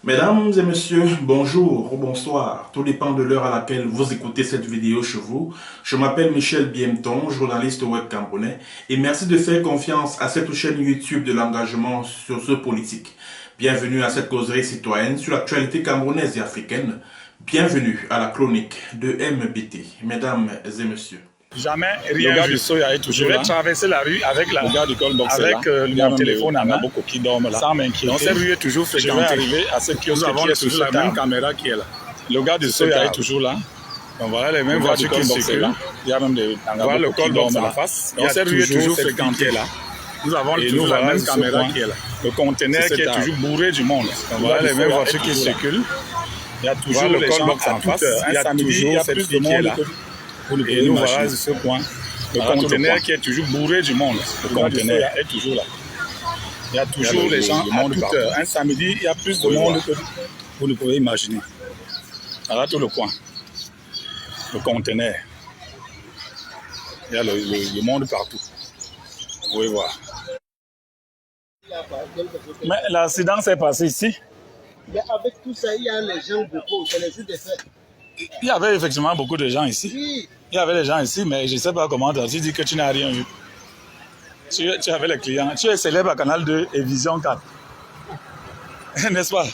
Mesdames et messieurs, bonjour ou bonsoir, tout dépend de l'heure à laquelle vous écoutez cette vidéo chez vous. Je m'appelle Michel Biemton, journaliste web camerounais, et merci de faire confiance à cette chaîne YouTube de l'engagement sur ce politique. Bienvenue à cette causerie citoyenne sur l'actualité camerounaise et africaine. Bienvenue à la chronique de MBT, mesdames et messieurs. Jamais rien vu. Je vais traverser la rue avec mon téléphone à main, qui dorment là. sans m'inquiéter. Donc cette rue est toujours Je vais fréquentée. arriver à ce kiosque Nous avons qui est sur toujours la même caméra qui est là. Le gars du Soya est toujours là. Donc voilà les mêmes Le gars du voitures qui Colbox est circulent. là. Il y a même des Voilà le qui Colbox dorment en là. face. Donc cette rue est toujours cette fréquentée fille qui est là. Nous avons Et toujours nous la voilà même sur ce caméra point. qui est là. Le conteneur C'est qui est cet toujours bourré du monde. Donc voilà les mêmes voitures qui circulent. Il y a toujours Voilà le les gens Colbox en à toute face. heure. Il y a Un samedi, il y toujours a cette plus de fille qui est monde là. que vous ne Et pouvez nous voilà imaginer. sur ce point. Le Voilà tout le conteneur point. qui est toujours bourré du monde. Le conteneur est toujours là. Il y a toujours les gens à toute heure. Un samedi, il y a plus de monde que vous ne pouvez imaginer. Voilà tout le coin. Le conteneur. Il y a le monde partout. Vous pouvez voir. Mais l'accident s'est passé ici. Mais avec tout ça, il y a les gens beaucoup, c'est les jours de fête. Il y avait effectivement beaucoup de gens ici. Oui, Il y avait des gens ici, mais je ne sais pas comment tu as dit que tu n'as rien vu. Tu avais les clients. Tu es célèbre à Canal 2 et Vision 4. N'est-ce pas?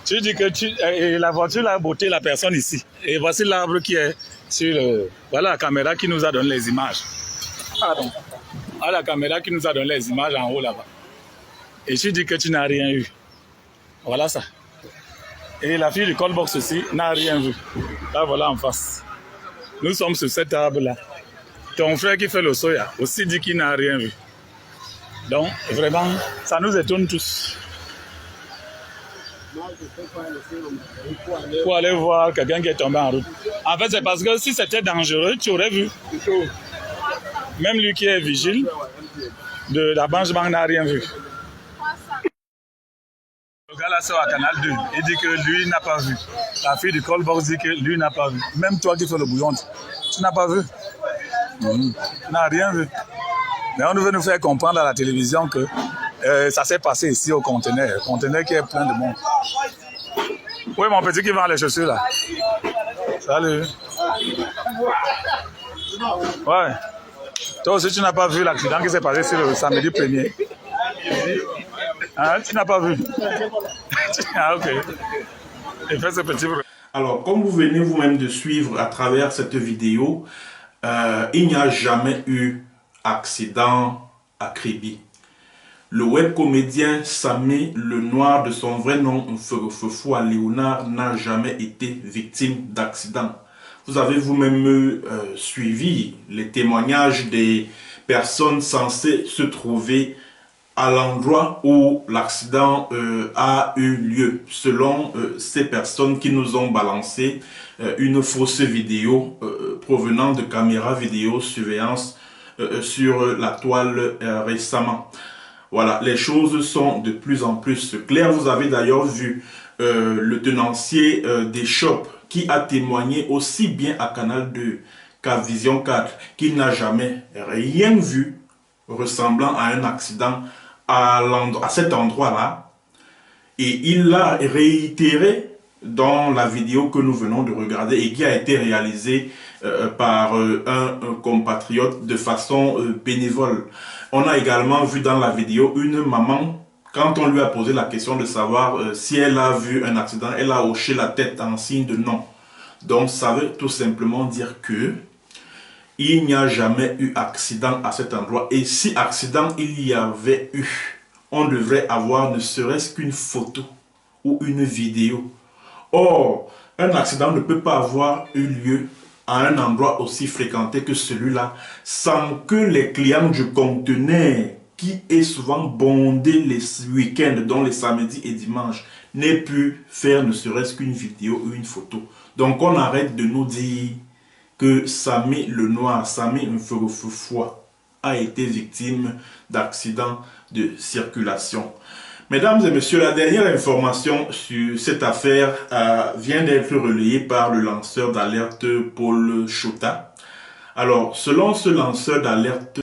Tu dis que et la voiture a botté la personne ici. Et voici l'arbre qui est sur le... Voilà la caméra qui nous a donné les images. Pardon. Voilà la caméra qui nous a donné les images en haut là-bas. Et tu dis que tu n'as rien eu. Voilà ça. Et la fille du Colbox aussi n'a rien vu. Là, voilà en face. Nous sommes sur cet arbre-là. Ton frère qui fait le soya aussi dit qu'il n'a rien vu. Donc, vraiment, ça nous étonne tous. moi je peux pas laisser Pour aller voir quelqu'un qui est tombé en route. En fait, c'est parce que si c'était dangereux, tu aurais vu. Même lui qui est vigile de la Banque n'a rien vu. Le gars là, c'est à Canal 2. Il dit que lui n'a pas vu. La fille du Colbox dit que lui n'a pas vu. Même toi qui fais le bouillon, tu n'as pas vu. Tu n'as rien vu. Mais on veut nous faire comprendre à la télévision que ça s'est passé ici au conteneur. Le conteneur qui est plein de monde. Oui, mon petit qui vend les chaussures là. Salut. Ouais. Toi aussi, tu n'as pas vu l'accident qui s'est passé sur le samedi 1er. Hein, tu n'as pas vu. Ah, ok. Et fais ce petit bruit. Alors, comme vous venez vous-même de suivre à travers cette vidéo, il n'y a jamais eu accident à Kribi. Le web comédien Samé Lenoir, de son vrai nom Fefou Léonard, n'a jamais été victime d'accident. Vous avez vous-même suivi les témoignages des personnes censées se trouver à l'endroit où l'accident a eu lieu, selon ces personnes qui nous ont balancé une fausse vidéo provenant de caméras vidéo surveillance sur la toile récemment. Voilà, les choses sont de plus en plus claires. Vous avez d'ailleurs vu le tenancier des shops qui a témoigné aussi bien à Canal 2 qu'à Vision 4 qu'il n'a jamais rien vu ressemblant à un accident à cet endroit-là. Et il l'a réitéré dans la vidéo que nous venons de regarder et qui a été réalisée par un compatriote de façon bénévole. On a également vu dans la vidéo une maman, quand on lui a posé la question de savoir si elle a vu un accident, elle a hoché la tête en signe de non. Donc ça veut tout simplement dire que il n'y a jamais eu accident à cet endroit. Et si accident il y avait eu, on devrait avoir ne serait-ce qu'une photo ou une vidéo. Or, un accident ne peut pas avoir eu lieu à un endroit aussi fréquenté que celui-là sans que les clients du conteneur, qui est souvent bondé les week-ends, dont les samedis et dimanches, n'aient pu faire ne serait-ce qu'une vidéo ou une photo. Donc on arrête de nous dire que Samé Lenoir, Samé Mfefoua, a été victime d'accidents de circulation. Mesdames et messieurs, la dernière information sur cette affaire vient d'être relayée par le lanceur d'alerte Paul Chota. Alors, selon ce lanceur d'alerte,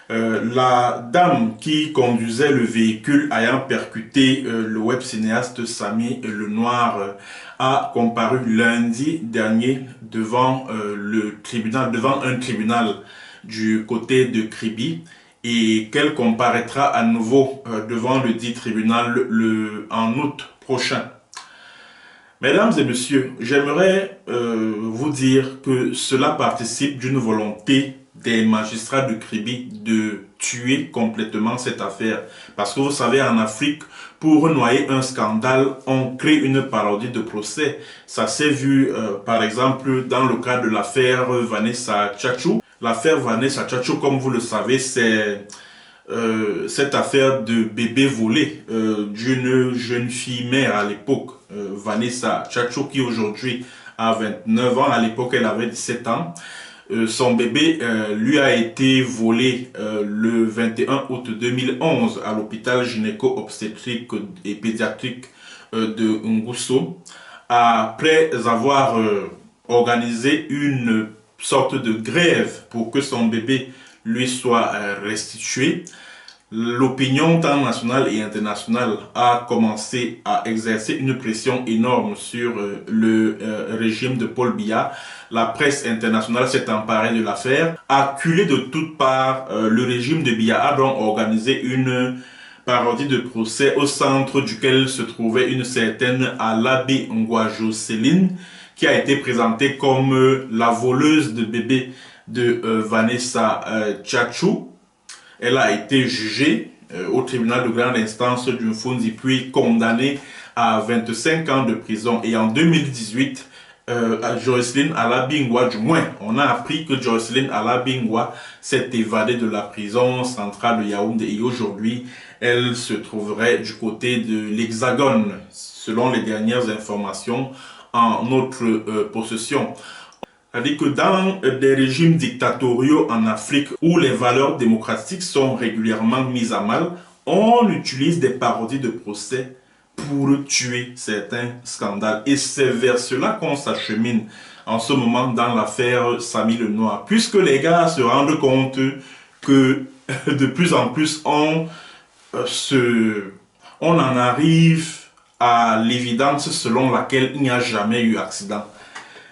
La dame qui conduisait le véhicule ayant percuté le web cinéaste Samy Lenoir a comparu lundi dernier devant devant un tribunal du côté de Kribi et qu'elle comparaîtra à nouveau devant le dit tribunal en août prochain. Mesdames et messieurs, j'aimerais vous dire que cela participe d'une volonté des magistrats de Kribi de tuer complètement cette affaire. Parce que vous savez, en Afrique, pour noyer un scandale, on crée une parodie de procès. Ça s'est vu, par exemple, dans le cas de l'affaire Vanessa Tchatchou. L'affaire Vanessa Tchatchou, comme vous le savez, c'est cette affaire de bébé volé d'une jeune fille mère à l'époque, Vanessa Tchatchou, qui aujourd'hui a 29 ans. À l'époque, elle avait 17 ans. Son bébé lui a été volé le 21 août 2011 à l'hôpital gynéco-obstétrique et pédiatrique de Ngusso, après avoir organisé une sorte de grève pour que son bébé lui soit restitué. L'opinion tant nationale et internationale a commencé à exercer une pression énorme sur le régime de Paul Biya. La presse internationale s'est emparée de l'affaire, acculée de toutes parts. Le régime de Biya a donc organisé une parodie de procès au centre duquel se trouvait une certaine Alabi Ngwajo Céline, qui a été présentée comme la voleuse de bébé de Vanessa Tchatchou. Elle a été jugée au tribunal de grande instance du Mfunzi, puis condamnée à 25 ans de prison. Et en 2018, Joycelyn Alabingwa, du moins, on a appris que Joycelyn Alabingwa s'est évadée de la prison centrale de Yaoundé. Et aujourd'hui, elle se trouverait du côté de l'Hexagone, selon les dernières informations en notre possession. C'est-à-dire que dans des régimes dictatoriaux en Afrique où les valeurs démocratiques sont régulièrement mises à mal, on utilise des parodies de procès pour tuer certains scandales. Et c'est vers cela qu'on s'achemine en ce moment dans l'affaire Samy Lenoir. Puisque les gars se rendent compte que de plus en plus on en arrive à l'évidence selon laquelle il n'y a jamais eu accident.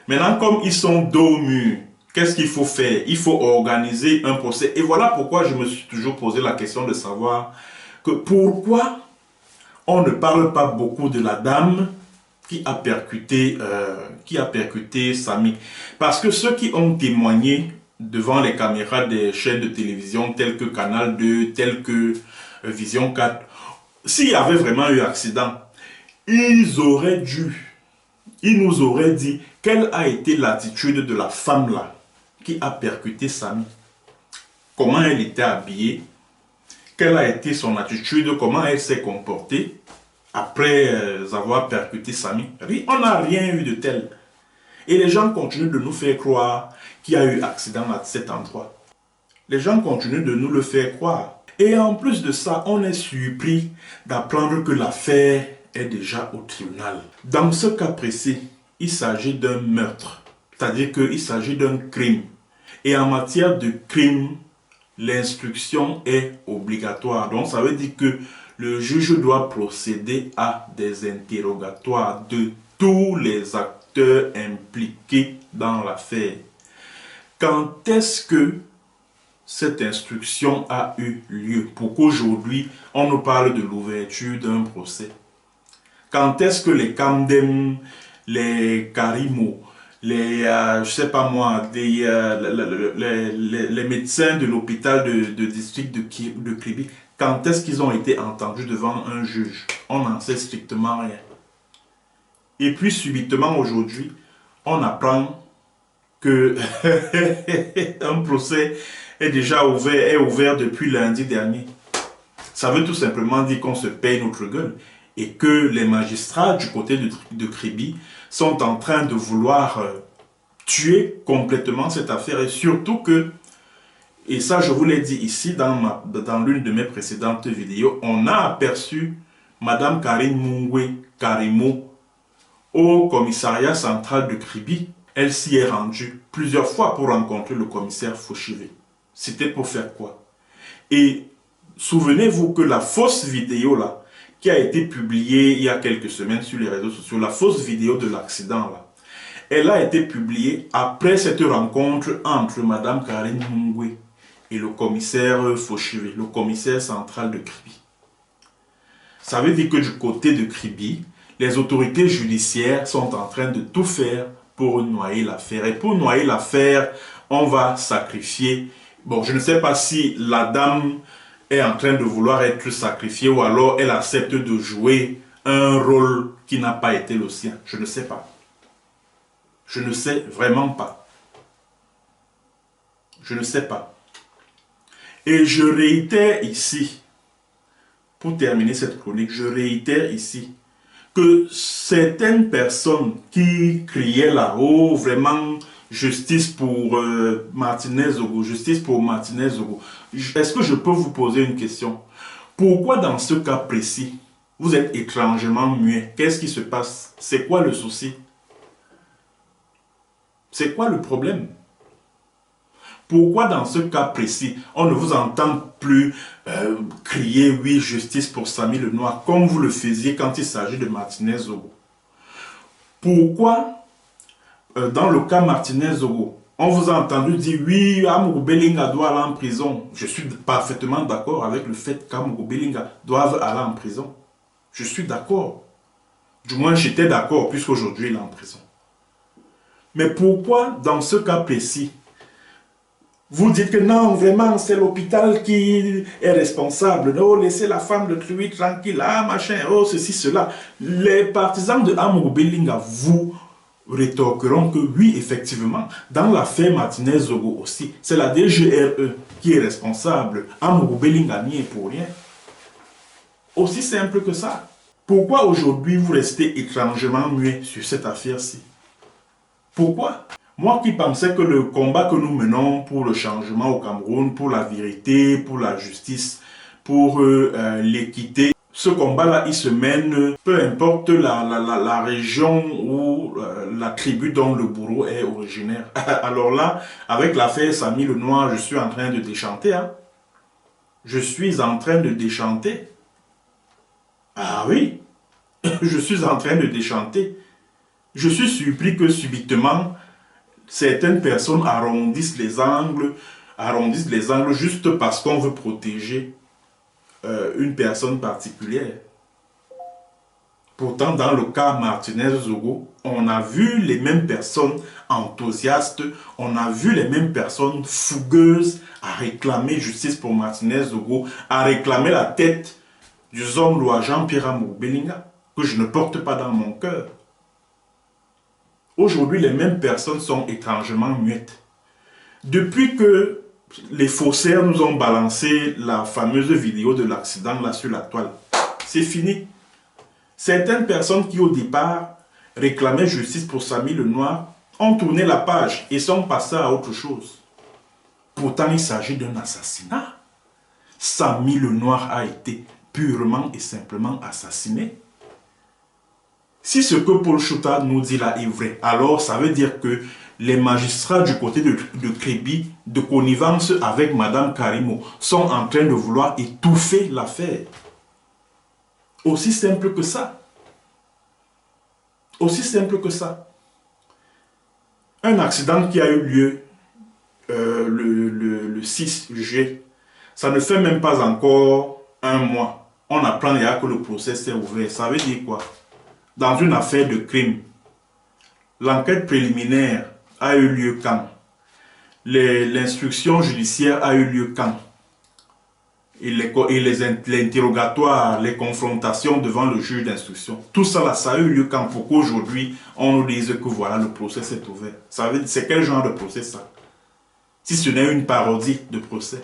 Maintenant, comme ils sont dos au mur, qu'est-ce qu'il faut faire? Il faut organiser un procès. Et voilà pourquoi je me suis toujours posé la question de savoir que pourquoi on ne parle pas beaucoup de la dame qui a percuté Samy. Parce que ceux qui ont témoigné devant les caméras des chaînes de télévision telles que Canal 2, telles que Vision 4, s'il y avait vraiment eu accident, ils nous auraient dit quelle a été l'attitude de la femme là qui a percuté Samy. Comment elle était habillée, quelle a été son attitude, comment elle s'est comportée après avoir percuté Samy. On n'a rien eu de tel. Et les gens continuent de nous faire croire qu'il y a eu accident à cet endroit. Les gens continuent de nous le faire croire. Et en plus de ça, on est surpris d'apprendre que l'affaire est déjà au tribunal. Dans ce cas précis, il s'agit d'un meurtre, c'est-à-dire qu'il s'agit d'un crime. Et en matière de crime, l'instruction est obligatoire. Donc ça veut dire que le juge doit procéder à des interrogatoires de tous les acteurs impliqués dans l'affaire. Quand est-ce que cette instruction a eu lieu pour qu'aujourd'hui on nous parle de l'ouverture d'un procès? Quand est-ce que les Kamdem, les Karimo, les les médecins de l'hôpital de district de Kribi, quand est-ce qu'ils ont été entendus devant un juge? On n'en sait strictement rien. Et puis subitement aujourd'hui, on apprend que un procès est déjà ouvert depuis lundi dernier. Ça veut tout simplement dire qu'on se paye notre gueule et que les magistrats du côté de Kribi sont en train de vouloir tuer complètement cette affaire. Et surtout que, et ça je vous l'ai dit ici dans l'une de mes précédentes vidéos, on a aperçu Madame Karine Mungwe Karimo au commissariat central de Kribi. Elle s'y est rendue plusieurs fois pour rencontrer le commissaire Fauchivé. C'était pour faire quoi? Et souvenez-vous que la fausse vidéo là, qui a été publiée il y a quelques semaines sur les réseaux sociaux, la fausse vidéo de l'accident là, elle a été publiée après cette rencontre entre Madame Karine Mungwe et le commissaire Fauchivé, le commissaire central de Kribi. Ça veut dire que du côté de Kribi, les autorités judiciaires sont en train de tout faire pour noyer l'affaire. Et pour noyer l'affaire, on va sacrifier. Bon, je ne sais pas si la dame est en train de vouloir être sacrifiée ou alors elle accepte de jouer un rôle qui n'a pas été le sien. Je ne sais pas. Je ne sais vraiment pas. Je ne sais pas. Et je réitère ici, pour terminer cette chronique, je réitère ici que certaines personnes qui criaient là-haut, vraiment, justice pour Martinez Zogo, justice pour Martinez Zogo. Est-ce que je peux vous poser une question? Pourquoi dans ce cas précis, vous êtes étrangement muet? Qu'est-ce qui se passe? C'est quoi le souci? C'est quoi le problème? Pourquoi dans ce cas précis, on ne vous entend plus crier « oui, justice pour Samy Le Noir » comme vous le faisiez quand il s'agit de Martinez Zogo? Pourquoi, dans le cas Martinez Zogo, on vous a entendu dire « oui, Amourou Belinga doit aller en prison ». Je suis parfaitement d'accord avec le fait qu'Amourou Belinga doive aller en prison. Je suis d'accord. Du moins, j'étais d'accord puisqu'aujourd'hui il est en prison. Mais pourquoi, dans ce cas précis, vous dites que non, vraiment, c'est l'hôpital qui est responsable. Oh, laissez la femme de Kribi tranquille, ah, machin, oh, ceci, cela. Les partisans de Amourou Belinga vous rétorqueront que oui, effectivement, dans l'affaire Martinez Zogo aussi, c'est la DGRE qui est responsable. Amourou Belinga n'y est pour rien. Aussi simple que ça. Pourquoi aujourd'hui vous restez étrangement muet sur cette affaire-ci? Pourquoi? Moi qui pensais que le combat que nous menons pour le changement au Cameroun, pour la vérité, pour la justice, pour l'équité, ce combat-là, il se mène, peu importe la région ou la tribu dont le bourreau est originaire. Alors là, avec l'affaire Samy Le Noir, je suis en train de déchanter. Hein? Je suis en train de déchanter. Ah oui, je suis en train de déchanter. Je suis surpris que subitement, certaines personnes arrondissent les angles juste parce qu'on veut protéger une personne particulière. Pourtant, dans le cas Martinez Zogo, on a vu les mêmes personnes enthousiastes, on a vu les mêmes personnes fougueuses à réclamer justice pour Martinez Zogo, à réclamer la tête du Zomlois Jean-Pierre Amourou Belinga, que je ne porte pas dans mon cœur. Aujourd'hui, les mêmes personnes sont étrangement muettes. Depuis que les faussaires nous ont balancé la fameuse vidéo de l'accident là sur la toile, c'est fini. Certaines personnes qui au départ réclamaient justice pour Samy Le Noir ont tourné la page et sont passées à autre chose. Pourtant, il s'agit d'un assassinat. Samy Le Noir a été purement et simplement assassiné. Si ce que Paul Chouta nous dit là est vrai, alors ça veut dire que les magistrats du côté de Kribi, de connivence avec Madame Karimo, sont en train de vouloir étouffer l'affaire. Aussi simple que ça. Aussi simple que ça. Un accident qui a eu lieu le 6 juillet, ça ne fait même pas encore un mois. On apprend déjà que le procès s'est ouvert. Ça veut dire quoi? Dans une affaire de crime, l'enquête préliminaire a eu lieu quand? L'instruction judiciaire a eu lieu quand? Et l'interrogatoire, les confrontations devant le juge d'instruction. Tout ça là, ça a eu lieu quand? Pour qu'aujourd'hui, on nous dise que voilà, le procès s'est ouvert. Ça veut dire, c'est quel genre de procès ça? Si ce n'est une parodie de procès.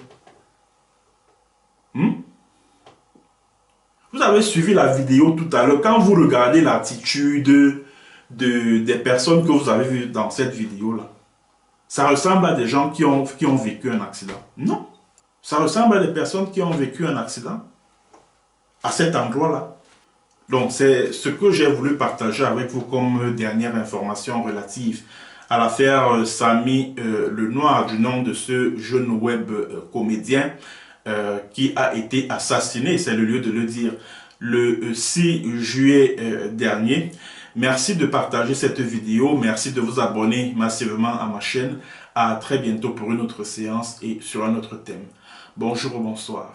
Vous avez suivi la vidéo tout à l'heure. Quand vous regardez l'attitude des personnes que vous avez vues dans cette vidéo-là, ça ressemble à des gens qui ont vécu un accident. Non. Ça ressemble à des personnes qui ont vécu un accident à cet endroit-là. Donc, c'est ce que j'ai voulu partager avec vous comme dernière information relative à l'affaire Samy Le Noir, du nom de ce jeune web comédien. qui a été assassiné, c'est le lieu de le dire, le 6 juillet dernier. Merci de partager cette vidéo, merci de vous abonner massivement à ma chaîne. À très bientôt pour une autre séance et sur un autre thème. Bonjour ou bonsoir.